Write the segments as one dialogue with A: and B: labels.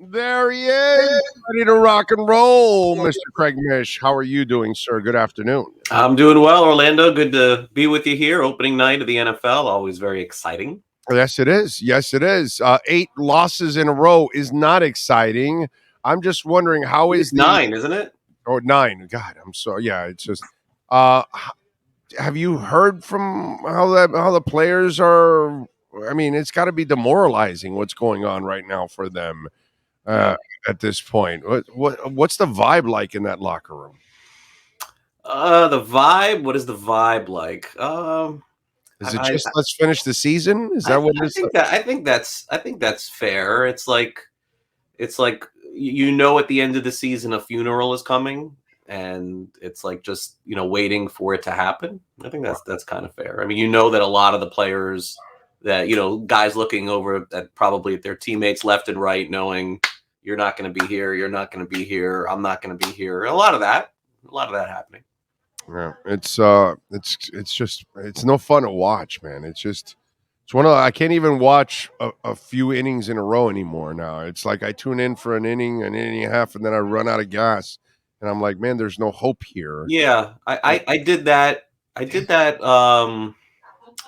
A: There he is, ready to rock and roll, Mr. Craig Mish. How are you doing, sir? Good afternoon.
B: I'm doing well, Orlando. Good to be with you here. Opening night of the NFL, always very exciting.
A: Yes, it is. Yes, it is. 8 losses in a row is not exciting. I'm just wondering how is
B: It's
A: the
B: 9, isn't it?
A: or 9? God, I'm sorry. Yeah, it's just. Uh, have you heard from how the players are? I mean, it's got to be demoralizing what's going on right now for them uh,
B: Yeah.
A: at this point. What's the vibe like in that locker room?
B: The vibe. What is the vibe like?
A: Is it
B: I, I,
A: just let's finish the season? Is
B: I,
A: that what it
B: I
A: is?
B: think that I think that's fair. It's like at the end of the season a funeral is coming, and it's like just waiting for it to happen. I think that's kind of fair. I mean, that a lot of the players that guys looking over at probably at their teammates left and right, knowing you're not going to be here, you're not going to be here, I'm not going to be here. A lot of that happening.
A: Yeah, it's just it's no fun to watch, man. It's one of I can't even watch a few innings in a row anymore now. It's like I tune in for an inning and a half, and then I run out of gas, and I'm like, man, there's no hope here.
B: Yeah, I did that. I did that.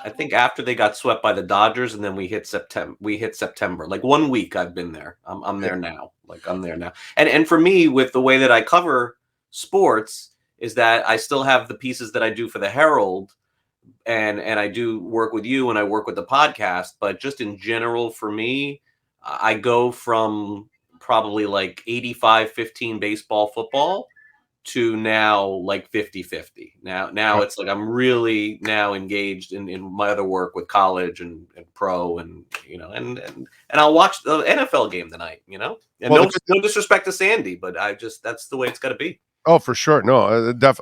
B: I think after they got swept by the Dodgers, and then we hit September. We hit September. Like 1 week, I've been there. I'm there now. Like I'm there now. And for me, with the way that I cover sports, is that I still have the pieces that I do for the Herald, and I do work with you, and I work with the podcast. But just in general, for me, I go from probably like 85-15 baseball, football to now like 50-50. Now
A: Uh,
B: it's like I'm really now engaged in my other work with college and pro, and I'll watch the NFL game tonight, and
A: well, the
B: no disrespect to Sandy, but that's the way it's got to be.
A: Oh, for sure. No,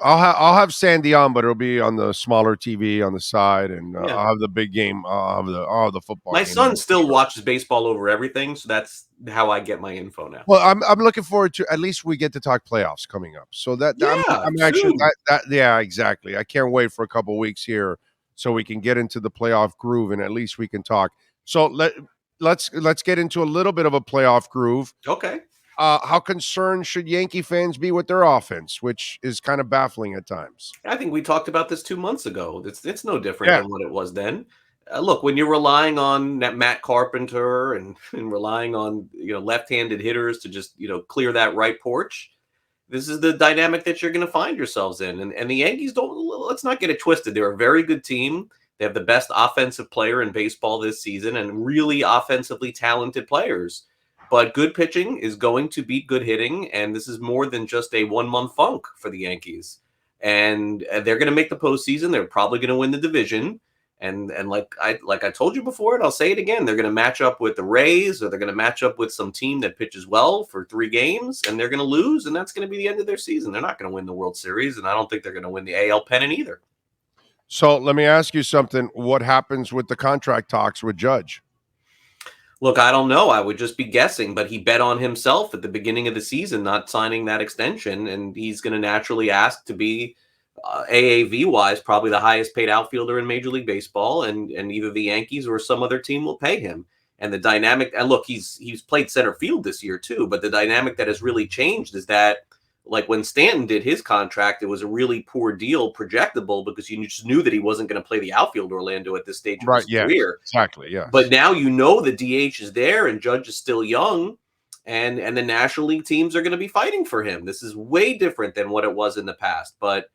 A: I'll have Sandy on, but it'll be on the smaller TV on the side, and
B: Yeah,
A: I'll have the big game. I'll have the football
B: my
A: game on
B: son
A: for
B: still
A: sure.
B: watches baseball over everything, so that's how I get my info now.
A: Well, I'm looking forward to at least we get to talk playoffs coming up. So
B: Yeah,
A: I'm actually
B: soon.
A: yeah, exactly. I can't wait for a couple weeks here so we can get into the playoff groove and at least we can talk. So let's get into a little bit of a playoff groove.
B: Okay.
A: How concerned should Yankee fans be with their offense, which is kind of baffling at times?
B: I think we talked about this 2 months ago. It's no different
A: Yeah,
B: than what it was then. Look, when you're relying on that Matt Carpenter and relying on left-handed hitters to just clear that right porch, this is the dynamic that you're going to find yourselves in. And the Yankees don't. Let's not get it twisted. They're a very good team. They have the best offensive player in baseball this season and really offensively talented players. But good pitching is going to beat good hitting, and this is more than just a 1 month funk for the Yankees. And they're going to make the postseason. They're probably going to win the division. And like I told you before, and I'll say it again, they're going to match up with the Rays, or they're going to match up with some team that pitches well for 3 games, and they're going to lose, and that's going to be the end of their season. They're not going to win the World Series, and I don't think they're going to win the AL pennant either.
A: so let me ask you something. What happens with the contract talks with Judge?
B: Look, I don't know. I would just be guessing, but he bet on himself at the beginning of the season not signing that extension, and he's going to naturally ask to be AAV wise probably the highest paid outfielder in Major League Baseball, and either the Yankees or some other team will pay him. And the dynamic, and look, he's played center field this year too, but the dynamic that has really changed is that, like when Stanton did his contract, it was a really poor deal, projectable, because you just knew that he wasn't going to play the outfield, Orlando, at this stage of
A: Right.
B: his
A: Yes.
B: career.
A: Exactly.
B: But
A: Yes.
B: now the DH is there, and Judge is still young, and the National League teams are going to be fighting for him. This is way different than what it was in the past. But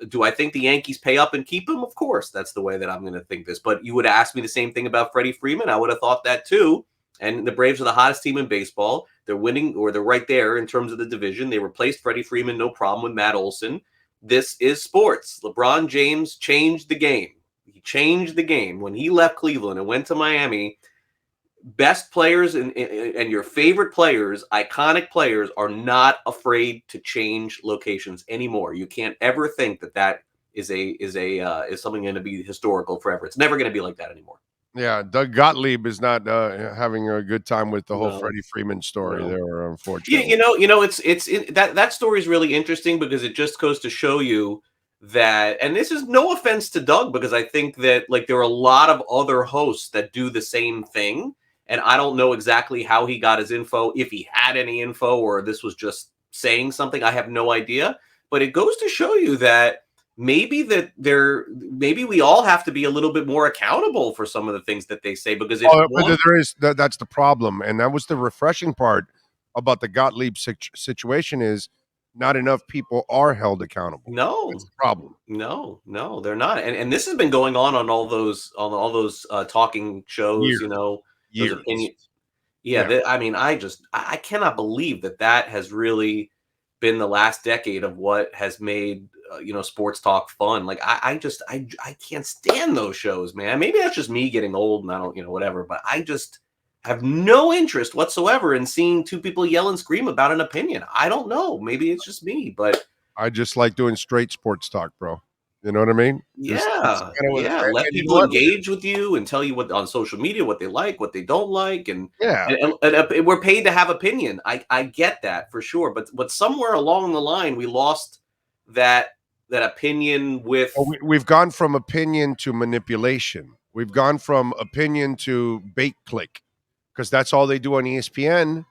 B: do I think the Yankees pay up and keep him? Of course, that's the way that I'm going to think this. But you would ask me the same thing about Freddie Freeman. I would have thought that too. And the Braves are the hottest team in baseball. They're winning, or they're right there in terms of the division. They replaced Freddie Freeman, no problem, with Matt Olson. This is sports. LeBron James changed the game. He changed the game. When he left Cleveland and went to Miami, best players and your favorite players, iconic players, are not afraid to change locations anymore. You can't ever think that is something going to be historical forever. It's never going to be like that anymore.
A: Yeah, Doug Gottlieb is not having a good time with the whole
B: No,
A: Freddie Freeman story
B: no.
A: there,
B: You,
A: unfortunately.
B: you know, you know, that story is really interesting because it just goes to show you that, and this is no offense to Doug, because I think that like there are a lot of other hosts that do the same thing, And I don't know exactly how he got his info, if he had any info, or this was just saying something. I have no idea. But it goes to show you that maybe we all have to be a little bit more accountable for some of the things that they say, because if
A: Oh, but
B: one
A: that's the problem, and that was the refreshing part about the Gottlieb situation is not enough people are held accountable. That's
B: no
A: the problem.
B: no, they're not. And this has been going on all those talking shows,
A: Years,
B: those
A: years.
B: opinion. Yeah,
A: Yeah,
B: I mean, I cannot believe that has really been the last decade of what has made sports talk fun. Like I can't stand those shows, man. Maybe that's just me getting old and I don't whatever. But I just have no interest whatsoever in seeing two people yell and scream about an opinion. I don't know. Maybe it's just me, but
A: I just like doing straight sports talk, bro. You know what I mean? Just it's
B: yeah,
A: kind of what,
B: yeah. Let
A: and you know
B: people
A: what?
B: engage with you and tell you what on social media what they like, what they don't like, and
A: Yeah,
B: we're paid to have opinion. I get that for sure, but somewhere along the line we lost that opinion with.
A: well, we've gone from opinion to manipulation. We've gone from opinion to bait click because that's all they do on ESPN.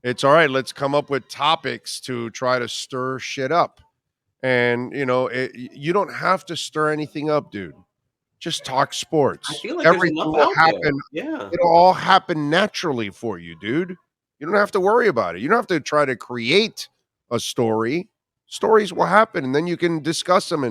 A: It's all right. Let's come up with topics to try to stir shit up. And you don't have to stir anything up, dude. Just talk
B: I
A: sports.
B: feel like there's
A: Everything
B: enough
A: will
B: out there.
A: happen.
B: Yeah.
A: It'll all happen naturally for you, dude. You don't have to worry about it. You don't have to try to create a story. Stories will happen, and then you can discuss them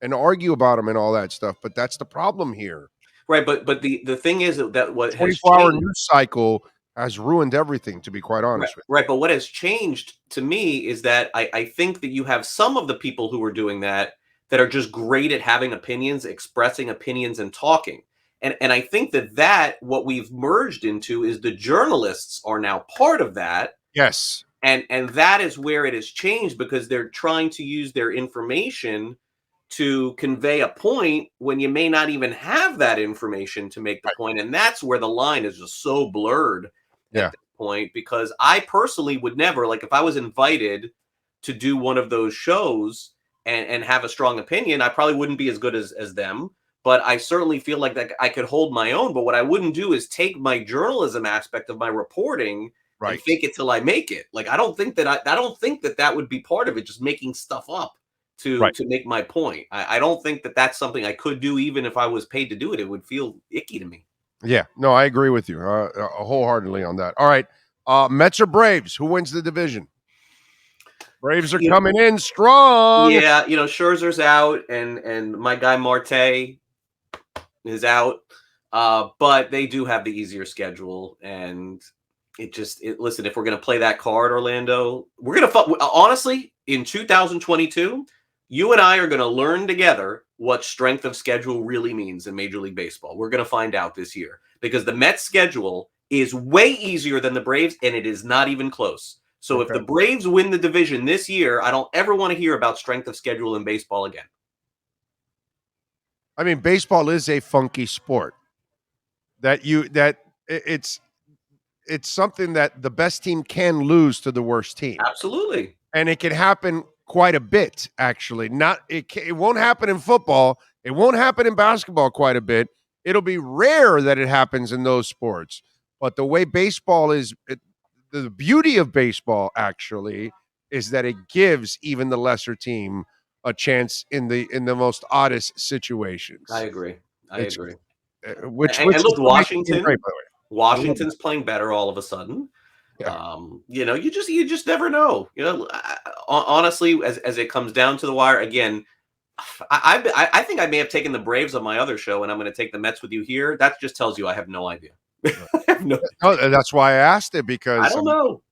A: and argue about them and all that stuff. But that's the problem here.
B: Right, but the thing is that what has
A: 24-hour
B: changed.
A: news cycle has ruined everything. To be quite
B: Right,
A: honest with
B: right. But what has changed to me is that I think that you have some of the people who are doing that are just great at having opinions, expressing opinions, and talking. And I think that what we've merged into is the journalists are now part of that,
A: you. Yes,
B: and that is where it has changed because they're trying to use their information to convey a point when you may not even have that information to make the
A: right.
B: point. And that's where the line is just so blurred at
A: Yeah,
B: this point, because I personally would never, like, if I was invited to do one of those shows and have a strong opinion, I probably wouldn't be as good as them. But I certainly feel like that I could hold my own. But what I wouldn't do is take my journalism aspect of my reporting and
A: right,
B: fake it till I make it. Like, I don't think I don't think that would be part of it, just making stuff up to
A: right.
B: make my point. I don't think that that's something I could do, even if I was paid to do it. It would feel icky to me.
A: Yeah, no, I agree with you wholeheartedly on that. All right, Mets or Braves? Who wins the division? Braves are
B: You,
A: coming in strong.
B: yeah, Scherzer's out, and my guy Marte is out. But they do have the easier schedule, and listen. If we're gonna play that card, Orlando, we're gonna honestly in 2022. You and I are going to learn together what strength of schedule really means in Major League Baseball. We're going to find out this year because the Mets schedule is way easier than the Braves, and it is not even close. So if
A: Okay.
B: the Braves win the division this year, I don't ever want to hear about strength of schedule in baseball again.
A: I mean, baseball is a funky sport. It's something that the best team can lose to the worst team,
B: Absolutely.
A: and it can happen quite a bit. Actually, it won't happen in football. It won't happen in basketball quite a bit. It'll be rare that it happens in those sports. But the way baseball is, the beauty of baseball actually is that it gives even the lesser team a chance in the most oddest
B: I
A: situations.
B: agree. I
A: It's
B: agree.
A: which
B: And
A: is
B: look,
A: what makes the game great, by the way. I love it.
B: Washington's playing better all of a sudden.
A: Yeah.
B: You just never know. Honestly, as it comes down to the wire again, I think I may have taken the Braves on my other show, and I'm going to take the Mets with you here. That just tells you I have no idea. I have no.
A: No, that's why I asked it
B: I
A: because
B: don't know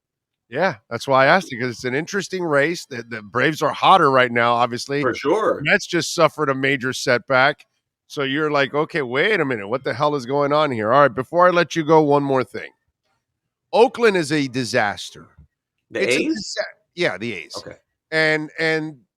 A: yeah, that's why I asked it because it's an interesting race. The Braves are hotter right now, obviously.
B: for
A: The
B: sure.
A: Mets just suffered a major setback. So you're like, okay, wait a minute. What the hell is going on here? All right, before I let you go, one more thing. Oakland is a disaster.
B: The
A: It's a
B: A's.
A: yeah, the A's.
B: Okay.
A: And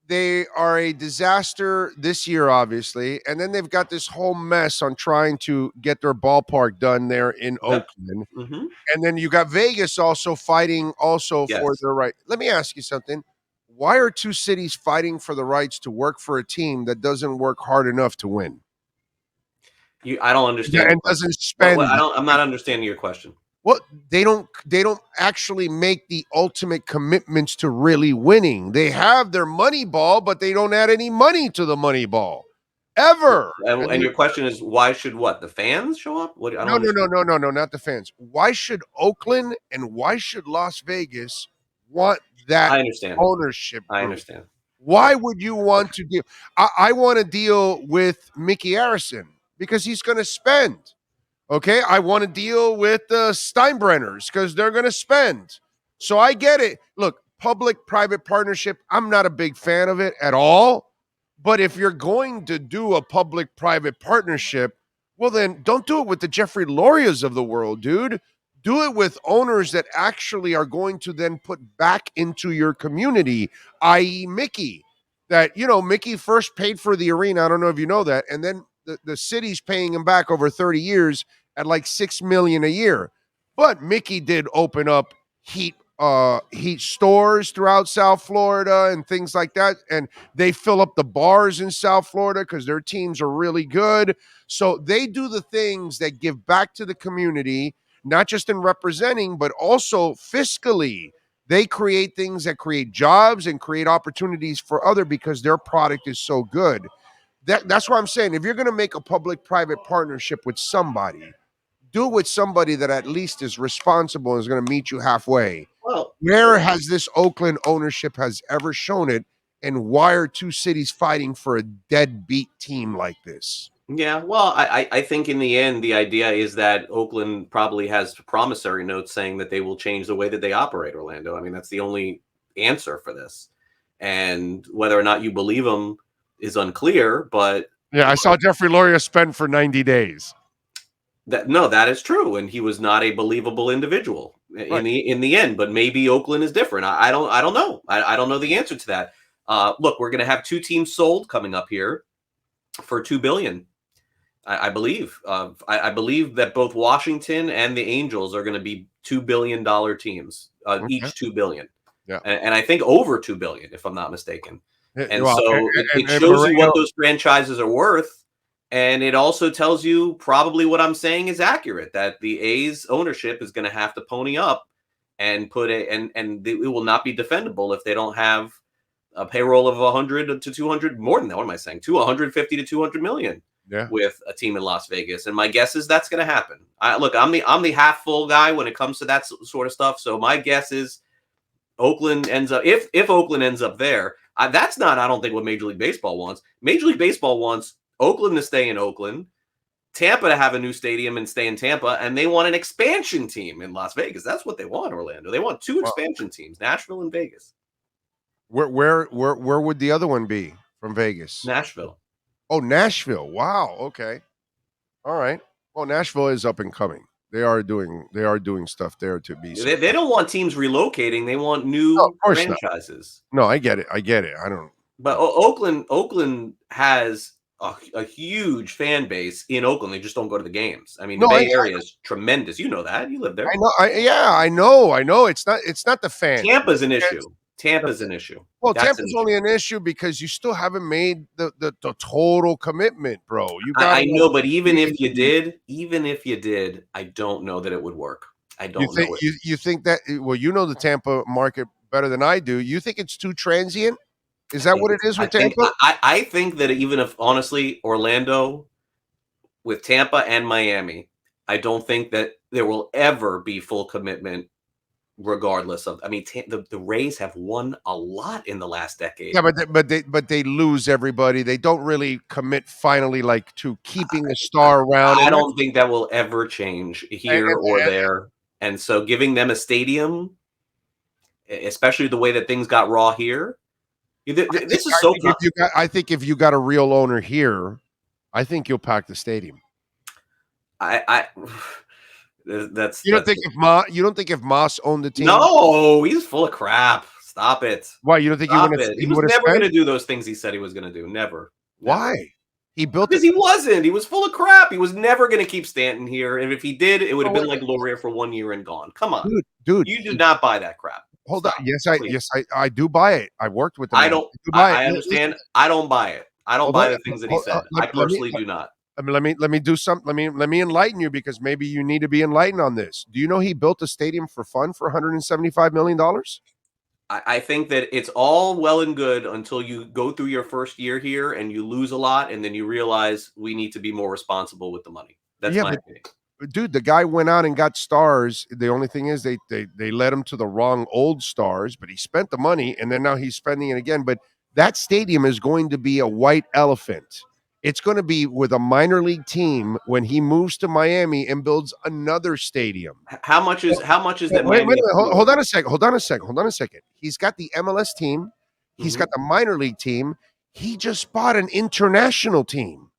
A: they are a disaster this year, obviously. And then they've got this whole mess on trying to get their ballpark done there in
B: Yep.
A: Oakland.
B: Mm-hmm.
A: And then you got Vegas also fighting also for
B: Yes.
A: their right. Let me ask you something. Why are two cities fighting for the rights to work for a team that doesn't work hard enough to win
B: I don't understand your
A: and
B: question.
A: doesn't spend?
B: I'm not understanding your question.
A: Well, they don't actually make the ultimate commitments to really winning. They have their money ball, but they don't add any money to the money ball ever. And
B: And your question is, why should what? The fans show up? What? I don't
A: no, no, no,
B: understand.
A: no, no, no, not the fans. Why should Oakland and why should Las Vegas want that
B: I understand.
A: ownership
B: I
A: group?
B: understand.
A: Why
B: Yeah.
A: would you want to deal? I want to deal with Mickey Harrison because he's going to spend. Okay, I want to deal with the Steinbrenners because they're going to spend. So I get it. Look, public-private partnership. I'm not a big fan of it at all. But if you're going to do a public-private partnership, well, then don't do it with the Jeffrey Lorias of the world, dude. Do it with owners that actually are going to then put back into your community, i.e., Mickey. That, Mickey first paid for the arena. I don't know if you know that. And then the city's paying him back over 30 years at like 6 million a year. But Mickey did open up heat stores throughout South Florida and things like that. And they fill up the bars in South Florida because their teams are really good. So they do the things that give back to the community, not just in representing, but also fiscally. They create things that create jobs and create opportunities for other because their product is so good. That's why I'm saying if you're going to make a public-private partnership with somebody, do it with somebody that at least is responsible and is going to meet you halfway.
B: Well,
A: Where has this Oakland ownership has ever shown it? And why are two cities fighting for a deadbeat team like this?
B: yeah. Well, I think in the end, the idea is that Oakland probably has promissory notes saying that they will change the way that they operate Orlando. I mean, that's the only answer for this. And whether or not you believe them is unclear, but
A: Yeah, I saw Jeffrey Loria spend for 90 days.
B: that is true, and he was not a believable individual
A: Right.
B: in the end. But maybe Oakland is different. I don't know. I don't know the answer to that. Look, we're going to have two teams sold coming up here for $2 billion. I believe. I believe that both Washington and the Angels are going to be $2 billion teams,
A: Okay.
B: each $2 billion,
A: Yeah.
B: and I think over $2 billion, if I'm not mistaken. And
A: Well,
B: so it
A: and
B: shows you what
A: Moreno,
B: those franchises are worth. And it also tells you probably what I'm saying is accurate, that the A's ownership is going to have to pony up and put it, and it will not be defendable if they don't have a payroll of 100 to 200, more than that. What am I saying? 150 to 200 million
A: yeah.
B: with a team in Las Vegas. And my guess is that's going to happen. I'm the half full guy when it comes to that sort of stuff. So my guess is Oakland ends up, if Oakland ends up there, that's not, I don't think, what Major League Baseball wants. Major League Baseball wants Oakland to stay in Oakland, Tampa to have a new stadium and stay in Tampa, and they want an expansion team in Las Vegas. That's what they want, Orlando. They want two
A: Well,
B: expansion teams, Nashville and Vegas.
A: where would the other one be from Vegas?
B: Nashville.
A: Oh, Nashville. Wow. Okay. All right. Well, Nashville is up and coming. They are doing stuff there to be.
B: They don't want teams relocating. They want
A: No, of
B: new
A: course not.
B: franchises.
A: No, I get it. I get it. I don't.
B: But Oakland has a huge fan base in Oakland. They just don't go to the games. I mean, the
A: No,
B: Bay Area is tremendous. You know that. You live there.
A: I know. Yeah, I know. I know. It's not the fans.
B: Tampa's an
A: It's
B: issue. Tampa's an issue.
A: Well,
B: That's an
A: Tampa's
B: issue.
A: only an issue because you still haven't made the total commitment, bro. You got
B: I
A: to
B: know, but even if you
A: really.
B: did, I don't know that it would work. I
A: You
B: don't
A: think
B: know it.
A: you think that well, you know the Tampa market better than I do. You think it's too transient? Is that what it is with Tampa?
B: I think that even if honestly Orlando with Tampa and Miami, I don't think that there will ever be full commitment regardless of. I mean, the Rays have won a lot in the last decade.
A: Yeah, but they lose everybody. They don't really commit finally like to keeping a star around.
B: I
A: And
B: don't think that will ever change
A: and,
B: here or
A: and,
B: there. And so giving them a stadium, especially the way that things got raw here, this is so.
A: I think if you got a real owner here, I think you'll pack the stadium.
B: I that's
A: You don't think if Moss owned the team?
B: no, he's full of crap. Stop it.
A: Why you don't think
B: Stop it.
A: he
B: He was
A: would have
B: never going
A: spent?
B: to do those things he said he was going to do. Never.
A: Why? He built
B: Because
A: it.
B: he wasn't. He was full of crap. He was never going to keep Stanton here. And if he did, it would have
A: Oh,
B: been like Loria for 1 year and gone. Come on.
A: dude.
B: You do not buy that crap.
A: Hold on.
B: Stop.
A: Yes, I do buy it. I worked with the
B: I
A: man.
B: don't.
A: I do buy
B: I
A: it.
B: understand. I don't buy it. I don't
A: Hold
B: buy
A: on.
B: the things that he said. I
A: Let me
B: personally do not.
A: I mean, let me do something. Let me enlighten you because maybe you need to be enlightened on this. Do you know he built a stadium for fun for $175 million?
B: I think that it's all well and good until you go through your first year here and you lose a lot, and then you realize we need to be more responsible with the money. That's
A: Yeah,
B: my
A: but
B: opinion.
A: dude, the guy went out and got stars. The only thing is they led him to the wrong old stars, but he spent the money and then now he's spending it again. But that stadium is going to be a white elephant. It's going to be with a minor league team when he moves to Miami and builds another stadium.
B: How much is that
A: Wait a
B: Miami
A: minute.
B: FC
A: Hold
B: worth?
A: on a second. Hold on a second. Hold on a second. He's got the MLS team. He's got
B: Mhm.
A: the minor league team. He just bought an international team.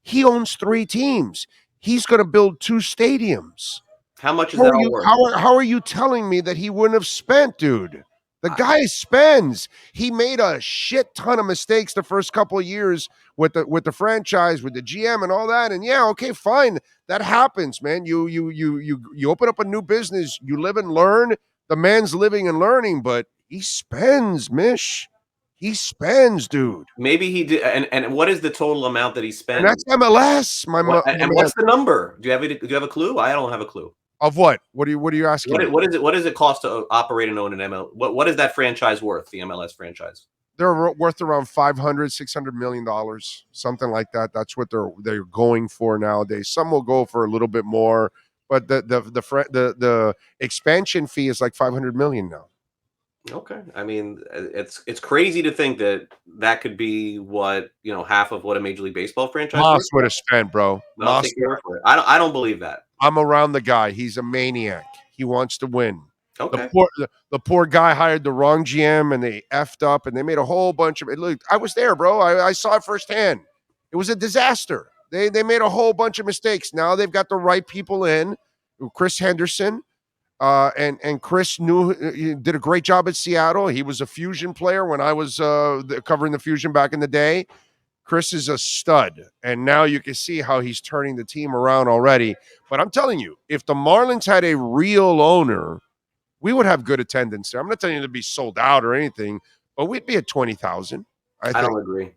A: He owns three teams. He's going to build two stadiums.
B: How much is that all worth?
A: How are you telling me that he wouldn't have spent, dude? The
B: I,
A: guy spends. He made a shit ton of mistakes the first couple of years with the franchise, with the GM and all that. And yeah, okay, fine. That happens, man. You open up a new business, you live and learn. The man's living and learning, but he spends, Mish. He spends, dude.
B: Maybe he did. And what is the total amount that he
A: And
B: spent?
A: that's MLS, my
B: And
A: man.
B: what's the number? Do you have a clue? I don't have a clue.
A: Of what? What are you asking me?
B: What does it cost to operate and own an ML? What is that franchise worth? The MLS franchise.
A: They're worth around 500, $600 million, something like that. That's what they're going for nowadays. Some will go for a little bit more, but the expansion fee is like 500 million now.
B: Okay, I mean, it's crazy to think that that could be what half of what a Major League Baseball franchise
A: Moss
B: worth.
A: would have spent, bro.
B: But I'll
A: Moss.
B: take your word for it. I don't believe that.
A: I'm around the guy. He's a maniac. He wants to win.
B: Okay,
A: The poor guy hired the wrong GM and they effed up and they made a whole bunch of it. Look, I was there, bro. I saw it firsthand. It was a disaster. They made a whole bunch of mistakes. Now they've got the right people in. Chris Henderson. And Chris knew he did a great job at Seattle. He was a Fusion player when I was covering the Fusion back in the day. Chris is a stud, and now you can see how he's turning the team around already. But I'm telling you, if the Marlins had a real owner, we would have good attendance there. I'm not telling you to be sold out or anything, but we'd be at 20,000. I
B: I
A: think.
B: don't agree.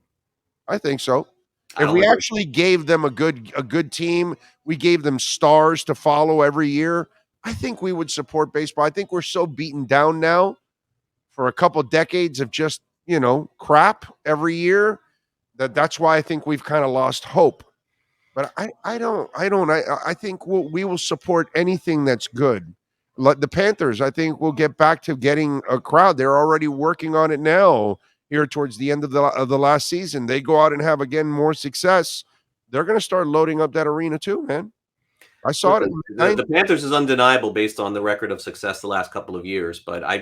A: I think so.
B: I
A: If
B: don't
A: we
B: agree.
A: actually gave them a good team, we gave them stars to follow every year. I think we would support baseball. I think we're so beaten down now for a couple decades of just crap every year that's why I think we've kind of lost hope. But I think we will support anything that's good. Like the Panthers, I think we'll get back to getting a crowd. They're already working on it now. Here towards the end of the last season, they go out and have again more success. They're going to start loading up that arena too, man. I saw it.
B: Listen, the Panthers is undeniable based on the record of success the last couple of years, but I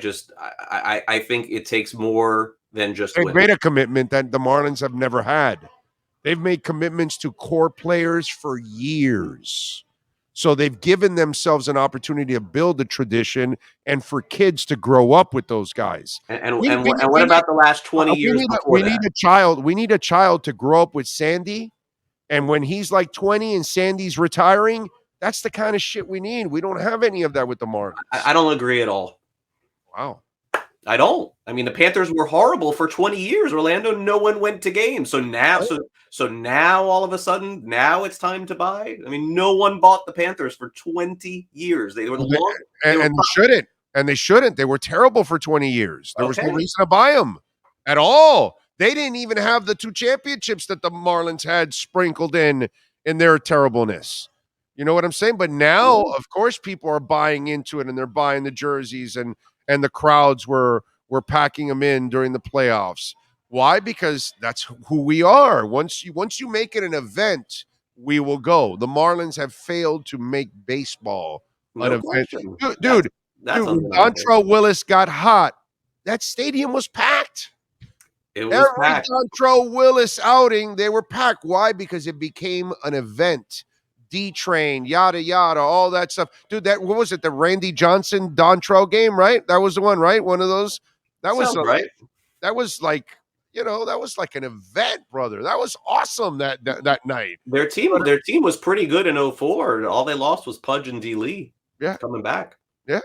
B: think it takes more than just
A: They
B: winning.
A: made a commitment that the Marlins have never had. They've made commitments to core players for years. So they've given themselves an opportunity to build a tradition and for kids to grow up with those guys.
B: And what about the last 20 years before
A: We need
B: that?
A: a child. We need a child to grow up with Sandy. And when he's like 20 and Sandy's retiring, that's the kind of shit we need. We don't have any of that with the
B: I
A: Marlins.
B: don't agree at all.
A: Wow.
B: I don't. I mean, the Panthers were horrible for 20 years. Orlando, no one went to games. So now all of a sudden, now it's time to buy. I mean, no one bought the Panthers for 20 years. They were
A: Well,
B: long. They were
A: and they shouldn't. And they shouldn't. They were terrible for 20 years. There was no
B: okay.
A: reason to buy them at all. They didn't even have the two championships that the Marlins had sprinkled in their terribleness. You know what I'm saying? But now,
B: Yeah.
A: of course, people are buying into it and they're buying the jerseys and the crowds were packing them in during the playoffs. Why? Because that's who we are. Once you make it an event, we will go. The Marlins have failed to make baseball an
B: No
A: event.
B: question.
A: Dude,
B: That's
A: when
B: undeniable.
A: Dontrell Willis got hot, that stadium was packed.
B: It was
A: Every
B: packed.
A: Dontrell Willis outing, they were packed. Why? Because it became an event. D Train, yada yada, all that stuff. Dude, what was it? The Randy Johnson Dontrell game, right? That was the one, right? One of those. That was
B: Sounds right.
A: that was like that was like an event, brother. That was awesome that night.
B: Their team was pretty good in '04. All they lost was Pudge and D. Lee
A: Yeah,
B: coming back.
A: yeah,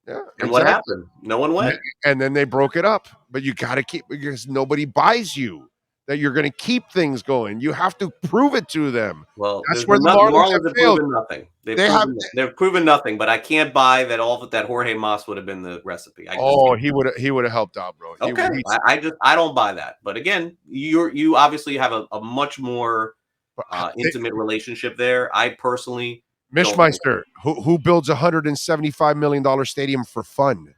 A: yeah,
B: And what
A: exactly.
B: happened? No one went.
A: And then they broke it up. But you got to keep because nobody buys you. that you're going to keep things going. You have to prove it to them.
B: Well,
A: That's where the
B: the
A: Marlins have
B: Marlins have
A: failed.
B: proven nothing.
A: They have.
B: They've proven nothing. But I can't buy that that Jorge Mas would have been the recipe. I just
A: Oh,
B: can't.
A: he would have helped out, bro. He
B: Okay,
A: would.
B: I don't buy that. But again, you obviously have a much more intimate relationship there. I personally don't think so.
A: Mishmeister, who builds $175 million stadium for fun?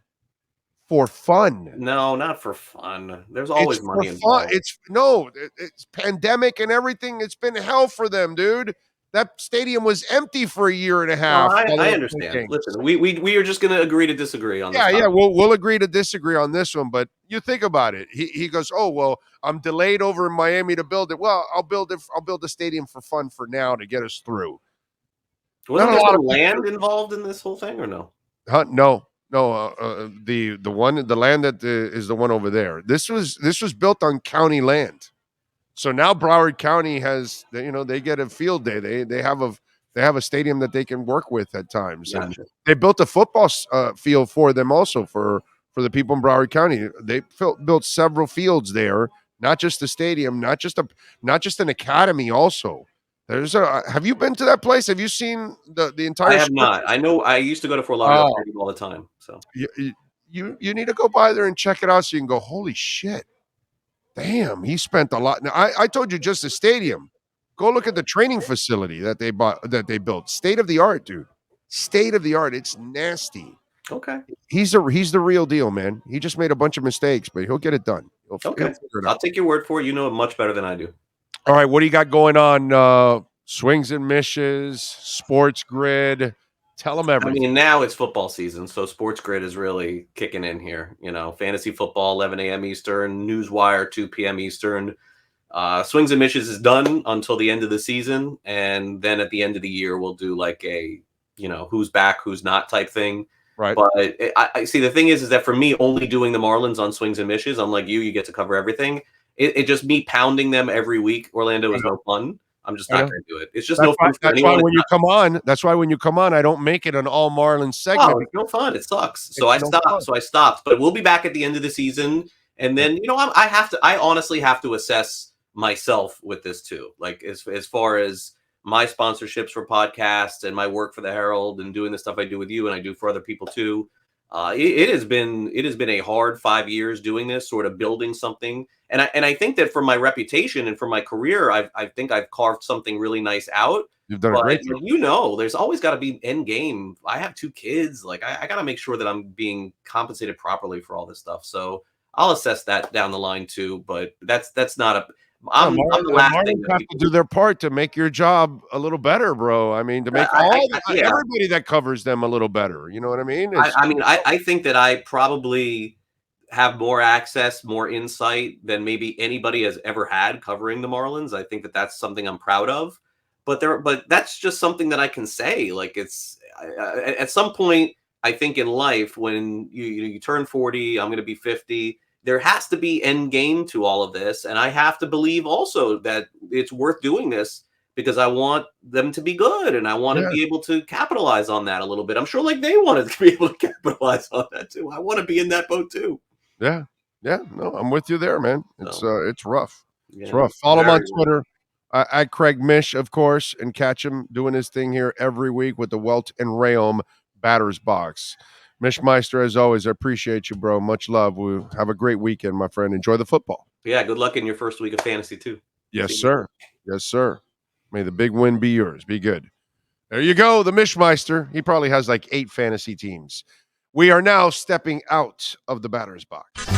A: For fun.
B: No, not for fun. There's
A: It's
B: always
A: for
B: money
A: fun.
B: involved.
A: It's no, it's pandemic and everything. It's been hell for them, dude. That stadium was empty for a year and a
B: No,
A: half while they
B: I
A: were playing
B: understand.
A: games.
B: Listen, we are just going to agree to disagree on this
A: Yeah,
B: topic.
A: we'll agree to disagree on this one, but you think about it. He goes, "Oh well, I'm delayed over in Miami to build it. Well, I'll build it. I'll build a stadium for fun for now to get us through." Not
B: Wasn't
A: a
B: there
A: lot
B: some
A: of people.
B: land involved in this whole thing, or no?
A: Huh? No, no. The land that is the one over there. This was built on county land. So now Broward County has, they get a field day. They have a stadium that they can work with at times, and
B: Gotcha.
A: they built a football field for them also for the people in Broward County. They built several fields there, not just a stadium, not just an academy. Also, there's a. Have you been to that place? Have you seen the
B: I
A: entire
B: have
A: structure?
B: not. I know I used to go to Fort Lauderdale
A: Oh,
B: Stadium all the time. So
A: you need to go by there and check it out so you can go, holy shit. Damn, he spent a lot. Now, I told you just the stadium. Go look at the training facility that they built. State of the art, dude. State of the art. It's nasty.
B: okay,
A: He's the real deal, man. He just made a bunch of mistakes, but he'll get it done. He'll
B: okay.
A: figure it
B: I'll
A: out.
B: take your word for it. You know it much better than I do.
A: All right, what do you got going on? Swings and mishes, sports grid. Tell them
B: I
A: everything.
B: mean, now it's football season, so Sports Grid is really kicking in here. You know, fantasy football, 11 a.m. Eastern, Newswire, 2 p.m. Eastern. Swings and mishes is done until the end of the season, and then at the end of the year, we'll do like a who's back, who's not type thing.
A: Right.
B: But I see the thing is that for me, only doing the Marlins on swings and mishes, unlike you get to cover everything. It just me pounding them every week. Orlando
A: I
B: is
A: know.
B: no fun. I'm just
A: I
B: not
A: know.
B: going to do it. It's just no fun for
A: That's why
B: anyone.
A: when you come on, I don't make it an all Marlins segment.
B: Oh, it's no fun. It sucks. So
A: It's
B: I
A: no
B: stopped.
A: fun.
B: So I stopped. But we'll be back at the end of the season, and then I have to. I honestly have to assess myself with this too. Like as far as my sponsorships for podcasts and my work for the Herald and doing the stuff I do with you and I do for other people too. It has been a hard 5 years doing this, sort of building something, and I think that for my reputation and for my career, I think I've carved something really nice out.
A: You've done a
B: But
A: great job.
B: there's always got to be end game. I have 2 kids. Like I got to make sure that I'm being compensated properly for all this stuff. So I'll assess that down the line too. But that's not a. I'm the
A: The
B: last thing
A: Marlins
B: that
A: have to
B: people.
A: do their part to make your job a little better, bro. I mean, to make
B: Yeah.
A: everybody that covers them a little better. You know what I mean? It's
B: I think that I probably have more access, more insight than maybe anybody has ever had covering the Marlins. I think that that's something I'm proud of. But that's just something that I can say. Like at some point, I think in life when you turn 40, I'm going to be 50. There has to be end game to all of this, and I have to believe also that it's worth doing this because I want them to be good and I want to
A: yeah,
B: be able to capitalize on that a little bit. I'm sure like they wanted to be able to capitalize on that too. I want to be in that boat too.
A: yeah, yeah. No, I'm with you there, man. It's
B: So
A: it's rough. It's
B: yeah,
A: rough. Follow him on
B: very well.
A: Twitter at Craig Mish, of course, and catch him doing his thing here every week with the Welt and Rheaume Batters Box. Mish Meister, as always, I appreciate you, bro. Much love. We have a great weekend, my friend. Enjoy the football.
B: Yeah, good luck in your first week of fantasy too.
A: Yes,
B: See you.
A: sir. Yes, sir. May the big win be yours. Be good. There you go, the Mishmeister. He probably has like 8 fantasy teams. We are now stepping out of the batter's box.